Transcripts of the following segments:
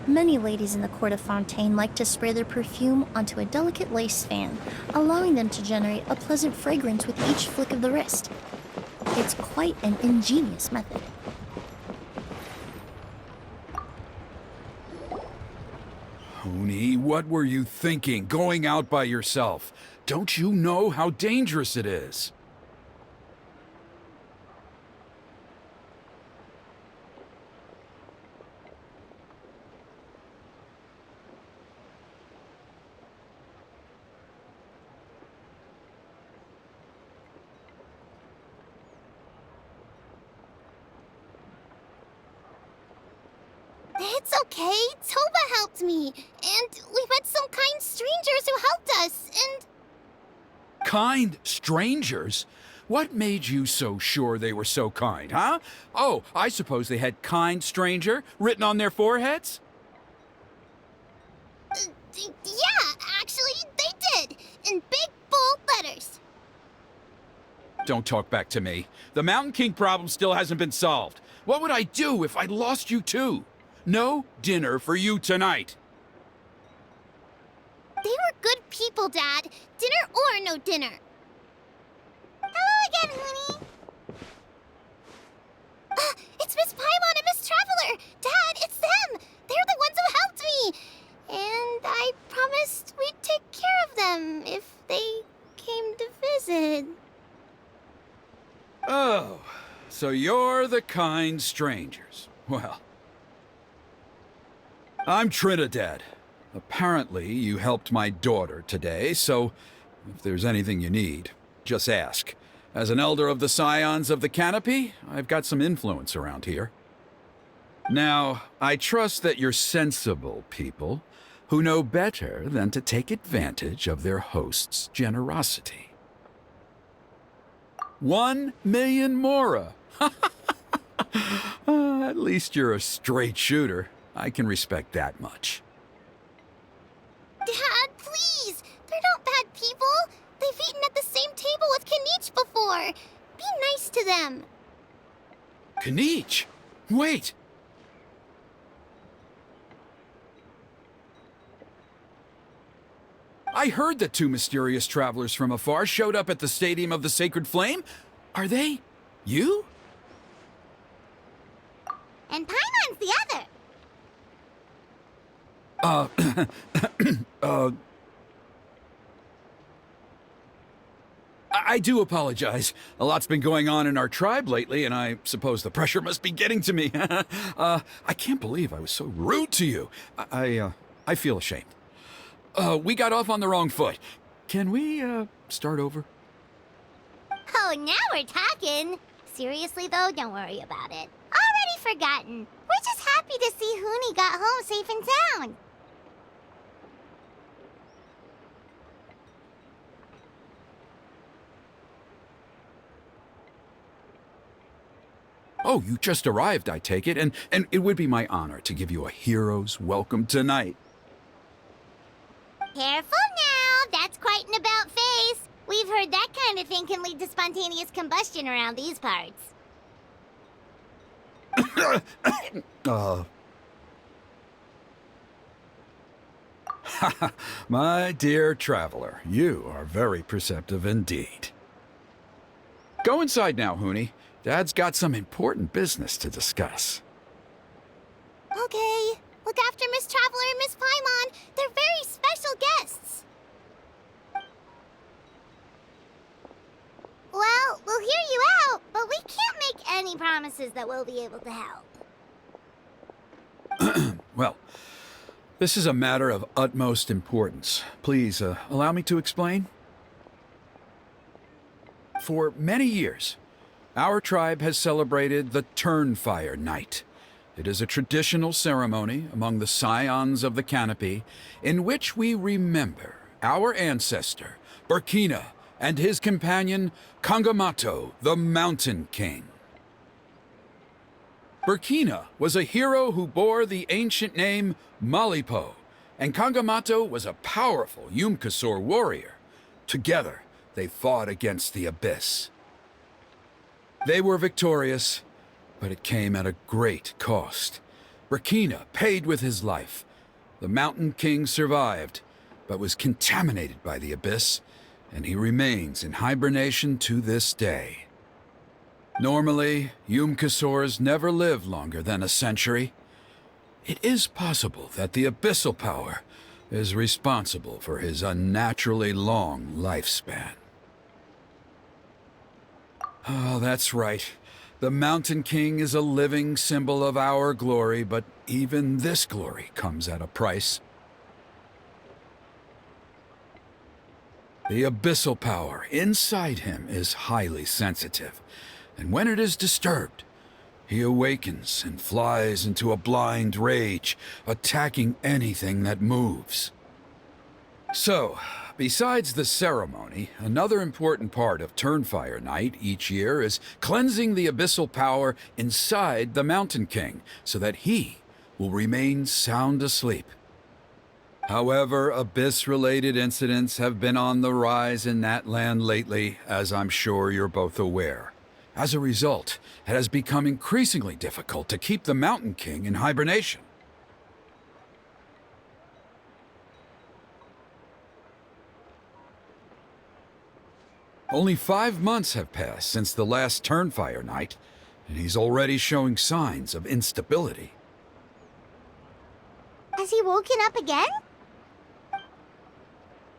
Many ladies in the court of Fontaine like to spray their perfume onto a delicate lace fan, allowing them to generate a pleasant fragrance with each flick of the wrist. It's quite an ingenious method. Hooney, what were you thinking, going out by yourself? Don't you know how dangerous it is? It's okay. Toba helped me. And we met some kind strangers who helped us. And Kind strangers? What made you so sure they were so kind, huh? Oh, I suppose they had kind stranger written on their foreheads? yeah, actually, they did. In big, bold letters. Don't talk back to me. The Mountain King problem still hasn't been solved. What would I do if I lost you too? No dinner for you tonight. They were good people, Dad. Dinner or no dinner. Hello again, Honey. It's Miss Paimon and Miss Traveler. Dad, it's them. They're the ones who helped me. And I promised we'd take care of them if they came to visit. Oh, so you're the kind strangers. Well, I'm Trinidad. Apparently, you helped my daughter today, so if there's anything you need, just ask. As an elder of the Scions of the Canopy, I've got some influence around here. Now, I trust that you're sensible people who know better than to take advantage of their host's generosity. 1 million mora! At least you're a straight shooter. I can respect that much. Dad, please! They're not bad people! They've eaten at the same table with Kanich before! Be nice to them! Kanich! Wait! I heard that two mysterious travelers from afar showed up at the Stadium of the Sacred Flame. Are they you? And Paimon's the other! I do apologize. A lot's been going on in our tribe lately, and I suppose the pressure must be getting to me. I can't believe I was so rude to you. I feel ashamed. We got off on the wrong foot. Can we, start over? Oh, now we're talking! Seriously, though, don't worry about it. Already forgotten. We're just happy to see Huni got home safe and sound. Oh, you just arrived, I take it, and it would be my honor to give you a hero's welcome tonight. Careful now, that's quite an about face. We've heard that kind of thing can lead to spontaneous combustion around these parts. My dear traveler, you are very perceptive indeed. Go inside now, Huni. Dad's got some important business to discuss. Okay, look after Miss Traveler and Miss Paimon. They're very special guests. Well, we'll hear you out, but we can't make any promises that we'll be able to help. Well, this is a matter of utmost importance. Please, allow me to explain. For many years, our tribe has celebrated the Turnfire Night. It is a traditional ceremony among the Scions of the Canopy in which we remember our ancestor, Burkina, and his companion, Kangamato, the Mountain King. Burkina was a hero who bore the ancient name Malipo, and Kangamato was a powerful Yumkasor warrior. Together, they fought against the Abyss. They were victorious, but it came at a great cost. Rakina paid with his life. The Mountain King survived, but was contaminated by the Abyss, and he remains in hibernation to this day. Normally, Yumkasaurs never live longer than a century. It is possible that the abyssal power is responsible for his unnaturally long lifespan. Oh, that's right. The Mountain King is a living symbol of our glory, but even this glory comes at a price. The abyssal power inside him is highly sensitive, and when it is disturbed, he awakens and flies into a blind rage, attacking anything that moves. So, besides the ceremony, another important part of Turnfire Night each year is cleansing the abyssal power inside the Mountain King so that he will remain sound asleep. However, Abyss-related incidents have been on the rise in that land lately, as I'm sure you're both aware. As a result, it has become increasingly difficult to keep the Mountain King in hibernation. Only 5 months have passed since the last Turnfire Night, and he's already showing signs of instability. Has he woken up again?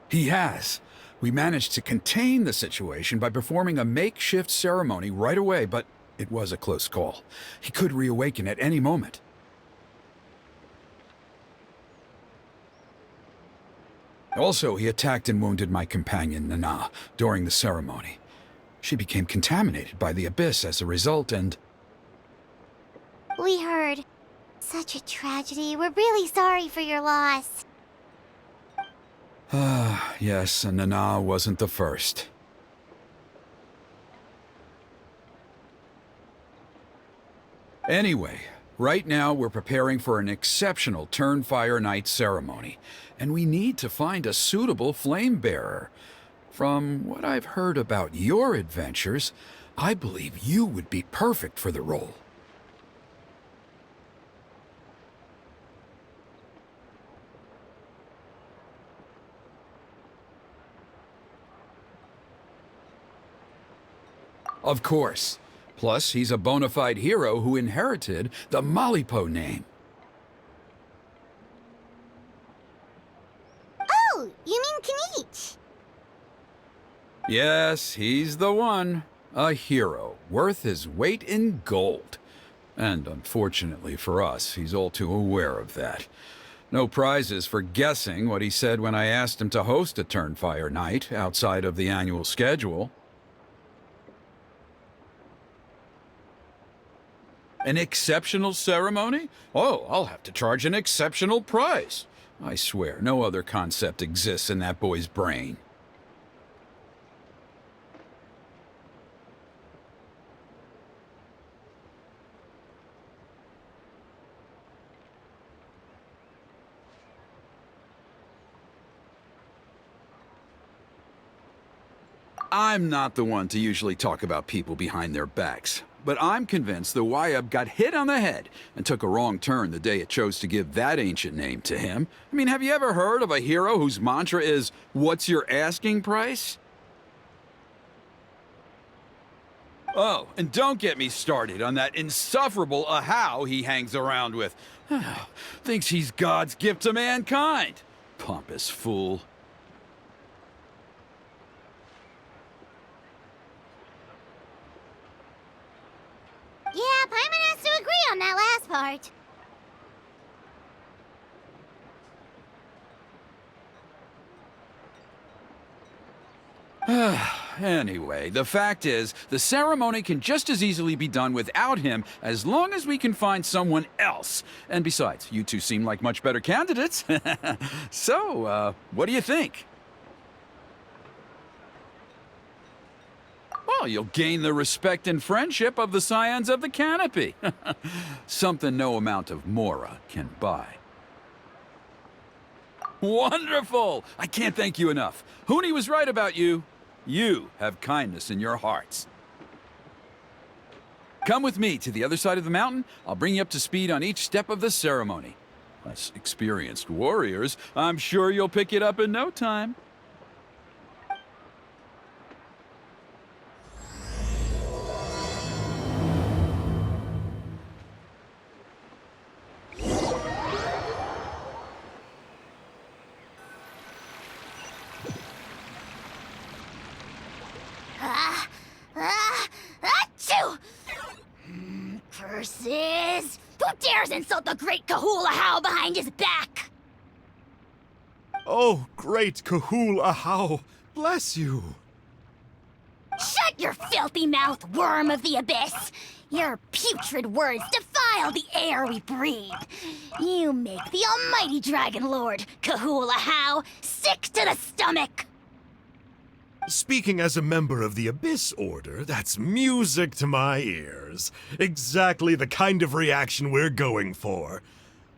He has. We managed to contain the situation by performing a makeshift ceremony right away, but it was a close call. He could reawaken at any moment. Also, he attacked and wounded my companion, Nana, during the ceremony. She became contaminated by the Abyss as a result, and... We heard. Such a tragedy. We're really sorry for your loss. Yes, and Nana wasn't the first. Anyway, right now we're preparing for an exceptional Turnfire Night ceremony, and we need to find a suitable flame bearer. From what I've heard about your adventures, I believe you would be perfect for the role. Of course. Plus, he's a bona fide hero who inherited the Malipo name. Oh, you mean Kanich? Yes, he's the one. A hero, worth his weight in gold. And unfortunately for us, he's all too aware of that. No prizes for guessing what he said when I asked him to host a Turnfire Night outside of the annual schedule. An exceptional ceremony? Oh, I'll have to charge an exceptional price. I swear, no other concept exists in that boy's brain. I'm not the one to usually talk about people behind their backs. But I'm convinced the Wayab got hit on the head and took a wrong turn the day it chose to give that ancient name to him. I mean, have you ever heard of a hero whose mantra is, "What's your asking price?" Oh, and don't get me started on that insufferable Ahau he hangs around with. Thinks he's God's gift to mankind. Pompous fool. Yeah, Paimon has to agree on that last part. Anyway, the fact is, the ceremony can just as easily be done without him as long as we can find someone else. And besides, you two seem like much better candidates. So, what do you think? Well, you'll gain the respect and friendship of the Scions of the Canopy. Something no amount of Mora can buy. Wonderful! I can't thank you enough. Huni was right about you. You have kindness in your hearts. Come with me to the other side of the mountain. I'll bring you up to speed on each step of the ceremony. Us experienced warriors, I'm sure you'll pick it up in no time. Achoo! Curses! Who dares insult the great Kahula behind his back? Oh, great Kahul Ahau, bless you. Shut your filthy mouth, worm of the abyss! Your putrid words defile the air we breathe. You make the almighty Dragon Lord, Kahula sick to the stomach! Speaking as a member of the Abyss Order, that's music to my ears. Exactly the kind of reaction we're going for.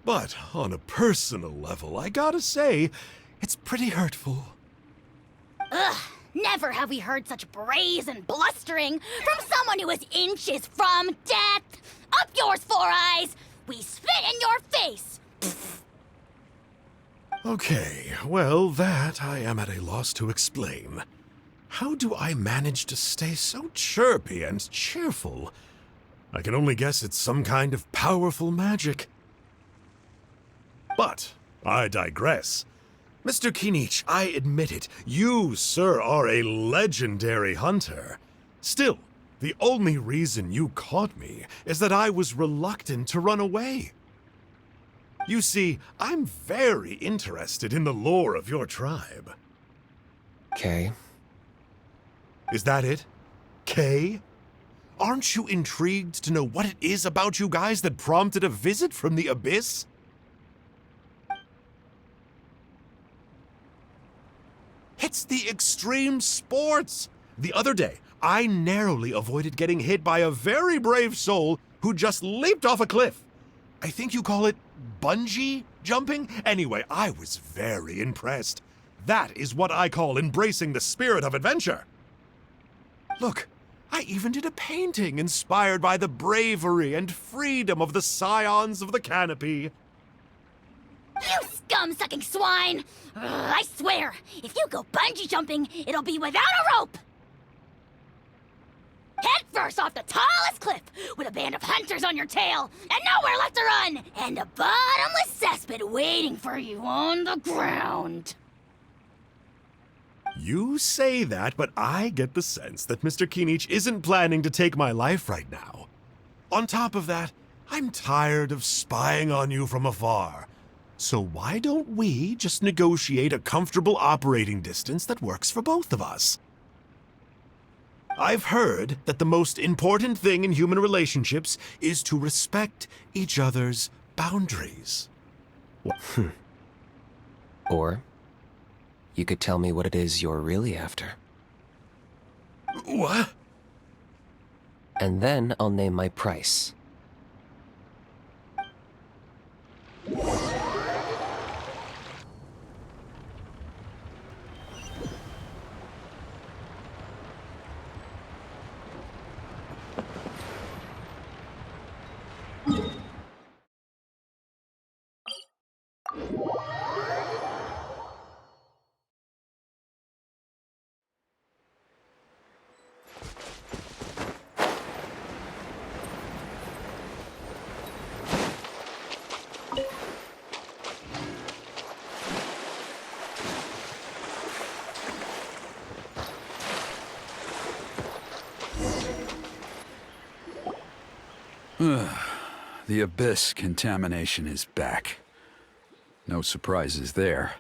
But on a personal level, I gotta say, it's pretty hurtful. Ugh, never have we heard such brazen blustering from someone who is inches from death! Up yours, Four Eyes! We spit in your face! Okay, well, that I am at a loss to explain. How do I manage to stay so chirpy and cheerful? I can only guess it's some kind of powerful magic. But I digress. Mr. Kinich, I admit it, you, sir, are a legendary hunter. Still, the only reason you caught me is that I was reluctant to run away. You see, I'm very interested in the lore of your tribe. Okay. Is that it? Kay? Aren't you intrigued to know what it is about you guys that prompted a visit from the Abyss? It's the extreme sports! The other day, I narrowly avoided getting hit by a very brave soul who just leaped off a cliff. I think you call it bungee jumping? Anyway, I was very impressed. That is what I call embracing the spirit of adventure. Look, I even did a painting inspired by the bravery and freedom of the scions of the canopy. You scum-sucking swine! Ugh, I swear, if you go bungee jumping, it'll be without a rope! Head first off the tallest cliff, with a band of hunters on your tail, and nowhere left to run, and a bottomless cesspit waiting for you on the ground. You say that, but I get the sense that Mr. Kinich isn't planning to take my life right now. On top of that, I'm tired of spying on you from afar. So why don't we just negotiate a comfortable operating distance that works for both of us? I've heard that the most important thing in human relationships is to respect each other's boundaries. Or you could tell me what it is you're really after. What? And then I'll name my price. The Abyss contamination is back. No surprises there.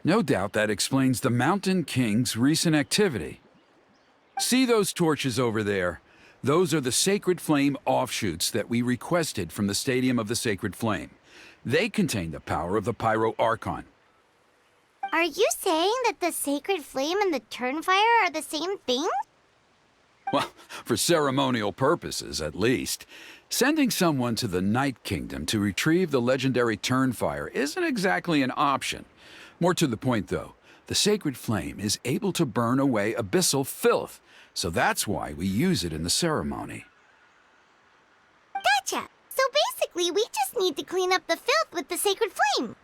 No doubt that explains the Mountain King's recent activity. See those torches over there? Those are the Sacred Flame offshoots that we requested from the Stadium of the Sacred Flame. They contain the power of the Pyro Archon. Are you saying that the Sacred Flame and the Turnfire are the same thing? Well, for ceremonial purposes, at least. Sending someone to the Night Kingdom to retrieve the legendary Turnfire isn't exactly an option. More to the point, though, the Sacred Flame is able to burn away abyssal filth, so that's why we use it in the ceremony. Gotcha. So basically, we just need to clean up the filth with the sacred flame.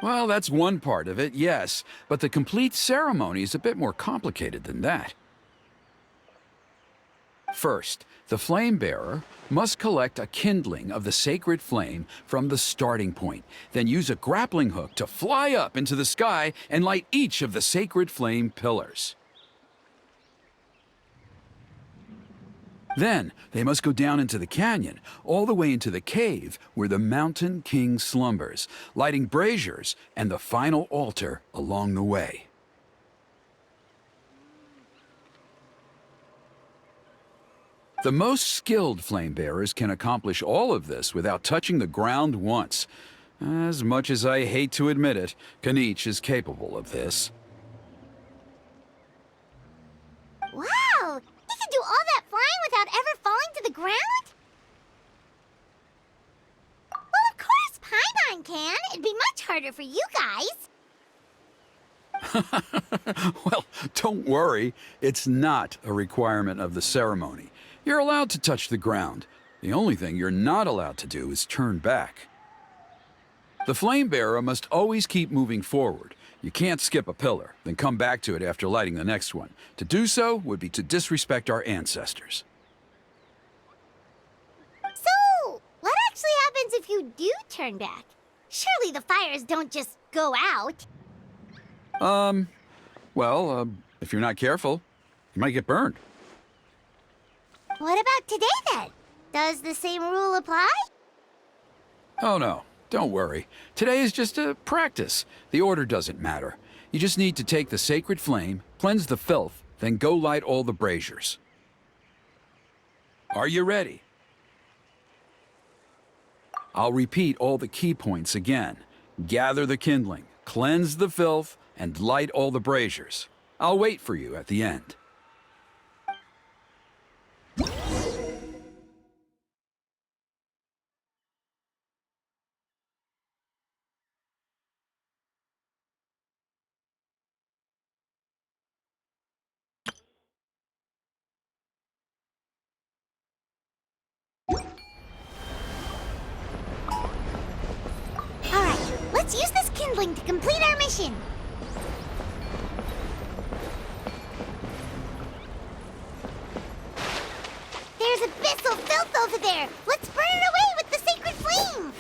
Well, that's one part of it, yes, but the complete ceremony is a bit more complicated than that. First, the flame bearer must collect a kindling of the sacred flame from the starting point, then use a grappling hook to fly up into the sky and light each of the sacred flame pillars. Then, they must go down into the canyon, all the way into the cave where the Mountain King slumbers, lighting braziers and the final altar along the way. The most skilled flame bearers can accomplish all of this without touching the ground once. As much as I hate to admit it, Kaniche is capable of this. Wow! He can do all that flying without ever falling to the ground? Well, of course Paimon can. It'd be much harder for you guys. Well, don't worry. It's not a requirement of the ceremony. You're allowed to touch the ground. The only thing you're not allowed to do is turn back. The flame bearer must always keep moving forward. You can't skip a pillar, then come back to it after lighting the next one. To do so would be to disrespect our ancestors. So, what actually happens if you do turn back? Surely the fires don't just go out. If you're not careful, you might get burned. What about today then? Does the same rule apply? Oh no, don't worry. Today is just a practice. The order doesn't matter. You just need to take the sacred flame, cleanse the filth, then go light all the braziers. Are you ready? I'll repeat all the key points again. Gather the kindling, cleanse the filth, and light all the braziers. I'll wait for you at the end. Alright, let's use this kindling to complete our mission. There's abyssal filth over there. Let's burn it away with the sacred flame.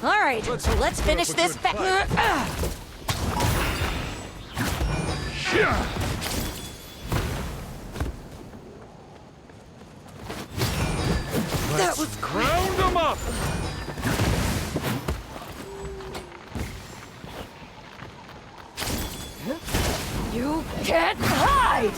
All right, let's finish this. That was Round them up! You can't hide!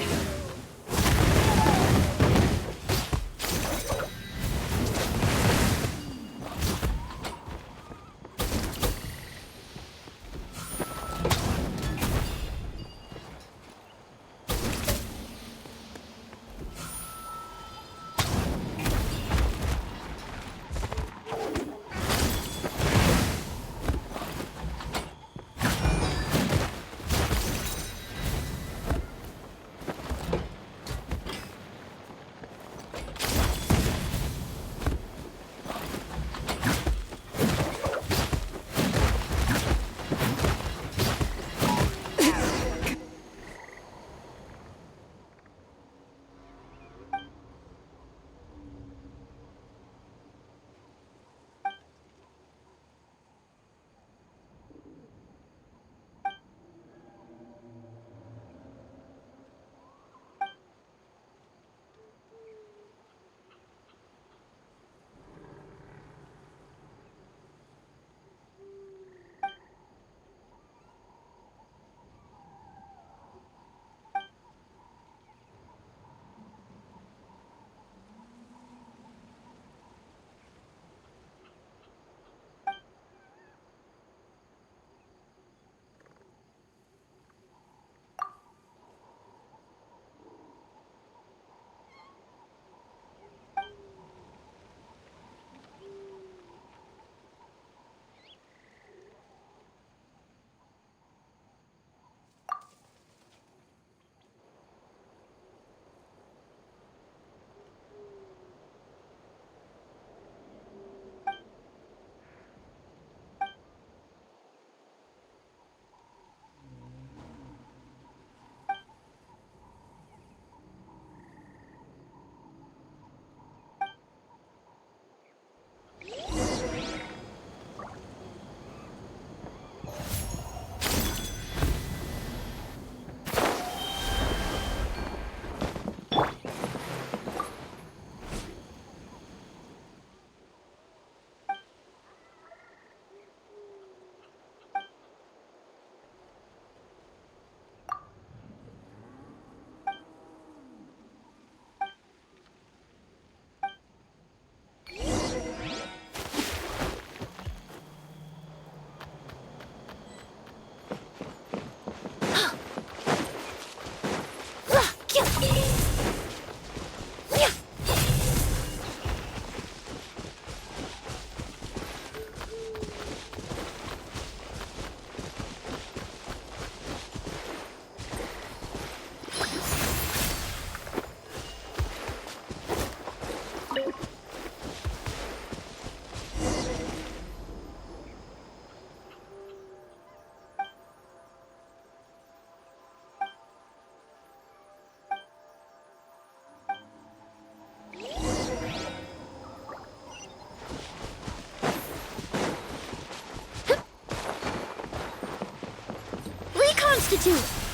Reconstitute!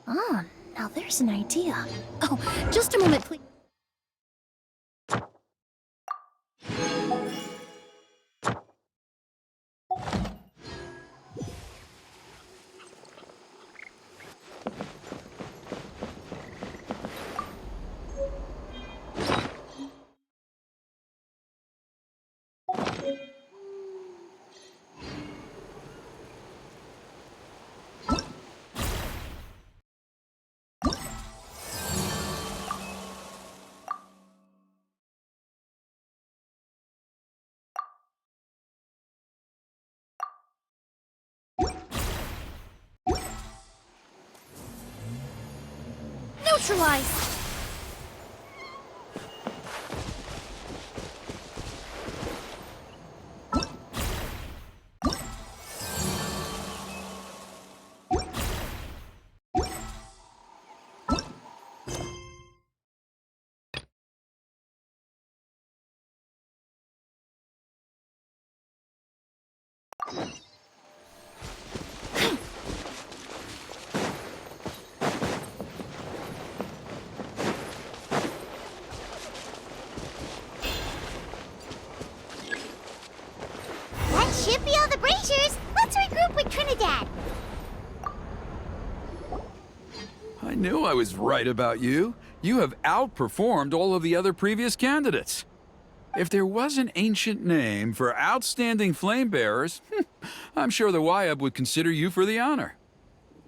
Ah, now there's an idea. Oh, just a moment, please. Neutralize! That should be all the braziers. Let's regroup with Trinidad. I knew I was right about you. You have outperformed all of the other previous candidates. If there was an ancient name for outstanding flame bearers, I'm sure the Wyab would consider you for the honor.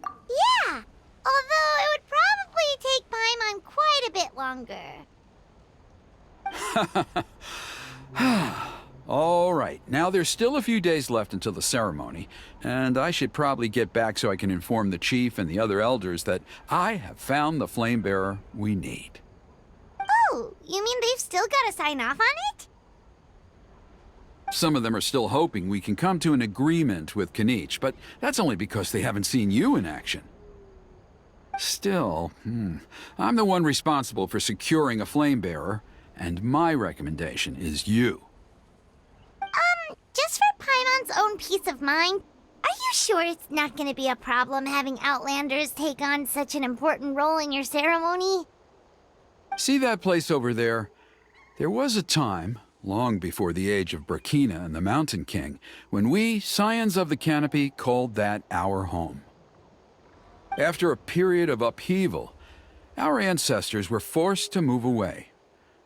Yeah, although it would probably take Paimon quite a bit longer. All right, now there's still a few days left until the ceremony, and I should probably get back so I can inform the chief and the other elders that I have found the flame bearer we need. Oh, you mean they've still got to sign off on it? Some of them are still hoping we can come to an agreement with Kinich, but that's only because they haven't seen you in action. Still, I'm the one responsible for securing a flame bearer, and my recommendation is you. Just for Paimon's own peace of mind, are you sure it's not going to be a problem having Outlanders take on such an important role in your ceremony? See that place over there? There was a time, long before the age of Burkina and the Mountain King, when we, Scions of the Canopy, called that our home. After a period of upheaval, our ancestors were forced to move away.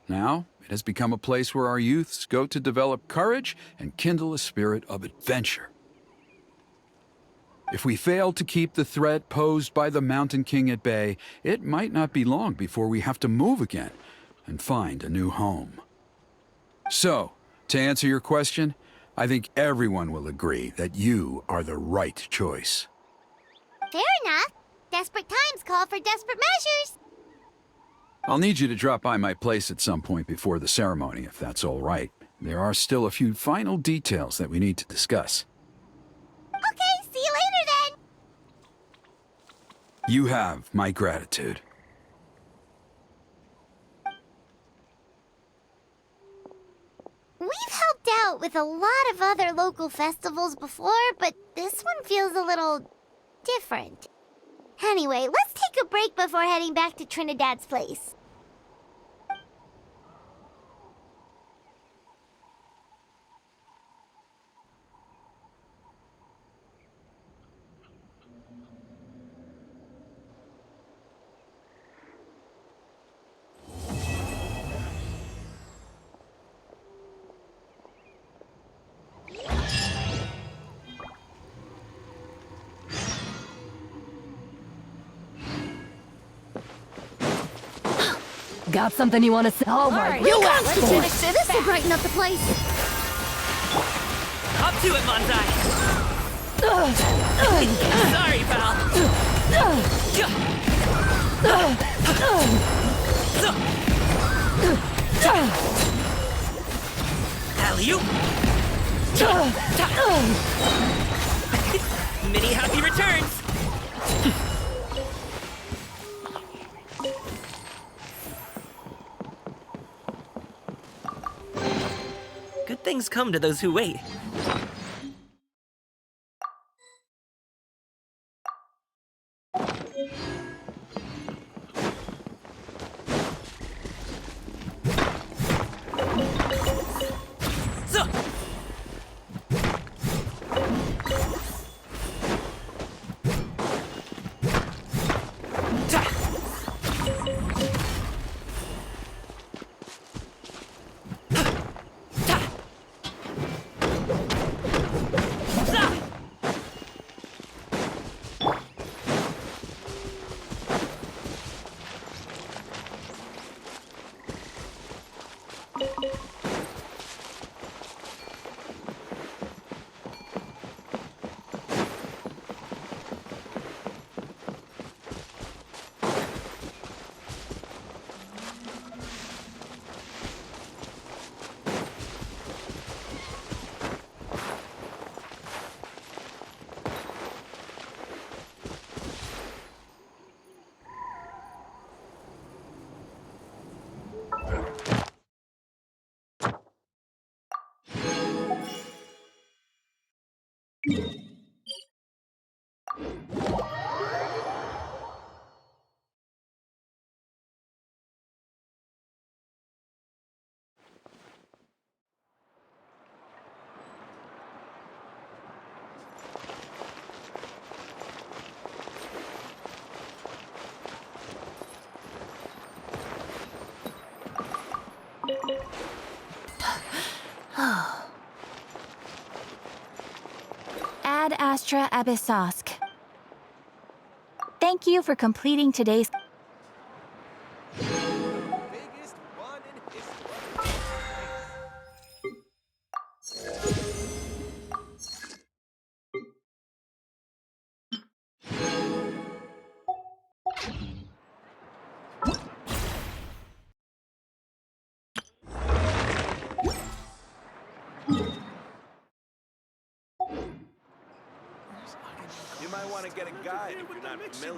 Now, it has become a place where our youths go to develop courage and kindle a spirit of adventure. If we fail to keep the threat posed by the Mountain King at bay, it might not be long before we have to move again and find a new home. So, to answer your question, I think everyone will agree that you are the right choice. Fair enough. Desperate times call for desperate measures. I'll need you to drop by my place at some point before the ceremony, if that's all right. There are still a few final details that we need to discuss. Okay, see you later then. You have my gratitude. We've helped out with a lot of other local festivals before, but this one feels a little different. Anyway, let's take a break before heading back to Trinidad's place. Got something you want to say? Oh my You God! Constable! This will brighten up the place. Up to it, Manzai! Sorry, pal! Alley-oop! Many happy returns! Good things come to those who wait. Ad Astra Abyssosk. Thank you for completing today's. Biggest one in history. You might want to get a guide if you're not familiar.